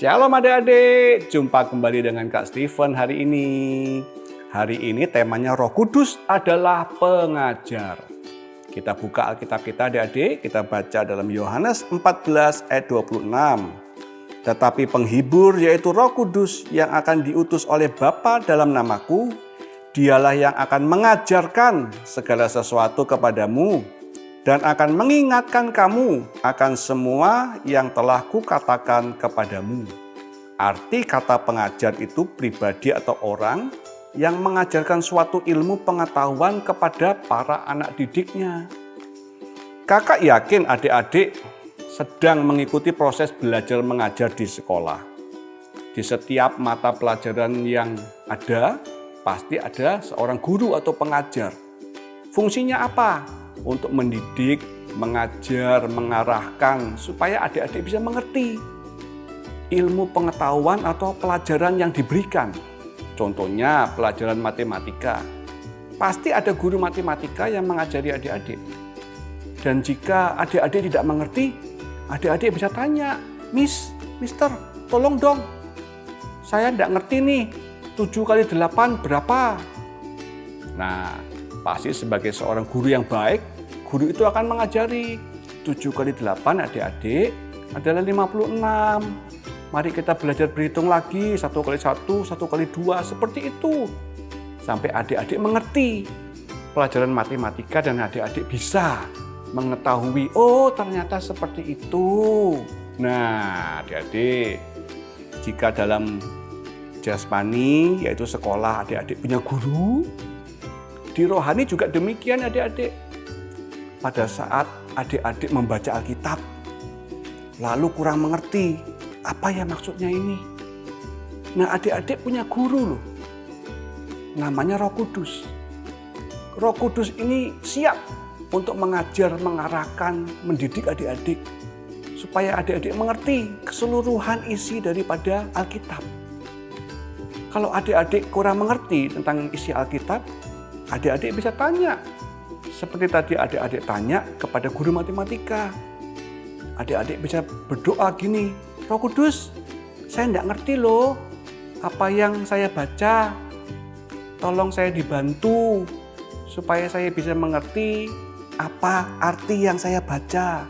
Shalom adik-adik, jumpa kembali dengan Kak Steven hari ini. Hari ini temanya Roh Kudus adalah pengajar. Kita buka Alkitab kita adik-adik, kita baca dalam Yohanes 14 ayat 26. Tetapi penghibur yaitu Roh Kudus yang akan diutus oleh Bapa dalam namaku, dialah yang akan mengajarkan segala sesuatu kepadamu dan akan mengingatkan kamu akan semua yang telah kukatakan kepadamu. Arti kata pengajar itu pribadi atau orang yang mengajarkan suatu ilmu pengetahuan kepada para anak didiknya. Kakak yakin adik-adik sedang mengikuti proses belajar mengajar di sekolah. Di setiap mata pelajaran yang ada, pasti ada seorang guru atau pengajar. Fungsinya apa? Untuk mendidik, mengajar, mengarahkan supaya adik-adik bisa mengerti ilmu pengetahuan atau pelajaran yang diberikan. Contohnya pelajaran matematika. Pasti ada guru matematika yang mengajari adik-adik. Dan jika adik-adik tidak mengerti, adik-adik bisa tanya, Mister, tolong dong. Saya tidak ngerti nih, 7 kali 8 berapa? Nah, pasti sebagai seorang guru yang baik, guru itu akan mengajari 7 kali 8 adik-adik adalah 56. Mari kita belajar berhitung lagi, 1 kali 1, 1 kali 2, seperti itu. Sampai adik-adik mengerti pelajaran matematika dan adik-adik bisa mengetahui, oh ternyata seperti itu. Nah adik-adik, jika dalam jasmani yaitu sekolah adik-adik punya guru, di rohani juga demikian adik-adik. Pada saat adik-adik membaca Alkitab, lalu kurang mengerti, apa ya maksudnya ini? Nah adik-adik punya guru loh, namanya Roh Kudus. Roh Kudus ini siap untuk mengajar, mengarahkan, mendidik adik-adik. Supaya adik-adik mengerti keseluruhan isi daripada Alkitab. Kalau adik-adik kurang mengerti tentang isi Alkitab, adik-adik bisa tanya. Seperti tadi adik-adik tanya kepada guru matematika. Adik-adik bisa berdoa gini, Roh Kudus, saya tidak ngerti loh apa yang saya baca. Tolong saya dibantu supaya saya bisa mengerti apa arti yang saya baca.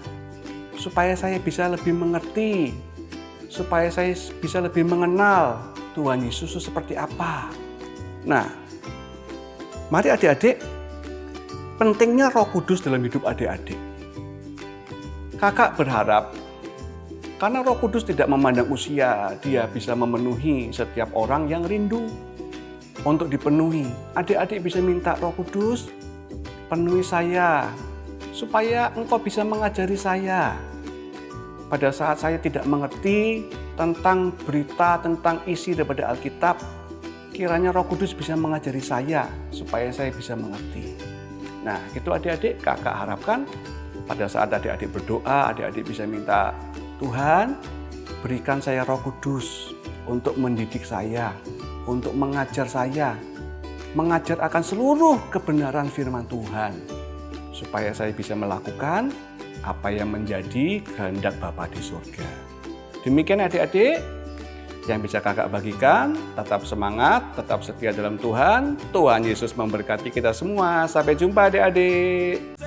Supaya saya bisa lebih mengerti. Supaya saya bisa lebih mengenal Tuhan Yesus seperti apa. Nah, mari adik-adik, pentingnya Roh Kudus dalam hidup adik-adik. Kakak berharap, karena Roh Kudus tidak memandang usia, dia bisa memenuhi setiap orang yang rindu untuk dipenuhi. Adik-adik bisa minta, Roh Kudus, penuhi saya, supaya engkau bisa mengajari saya. Pada saat saya tidak mengerti tentang berita, tentang isi daripada Alkitab, kiranya Roh Kudus bisa mengajari saya, supaya saya bisa mengerti. Nah, itu adik-adik, kakak harapkan pada saat adik-adik berdoa, adik-adik bisa minta, Tuhan, berikan saya Roh Kudus untuk mendidik saya, untuk mengajar saya, mengajar akan seluruh kebenaran firman Tuhan, supaya saya bisa melakukan apa yang menjadi kehendak Bapa di surga. Demikian adik-adik yang bisa kakak bagikan. Tetap semangat, tetap setia dalam Tuhan. Tuhan Yesus memberkati kita semua. Sampai jumpa adik-adik.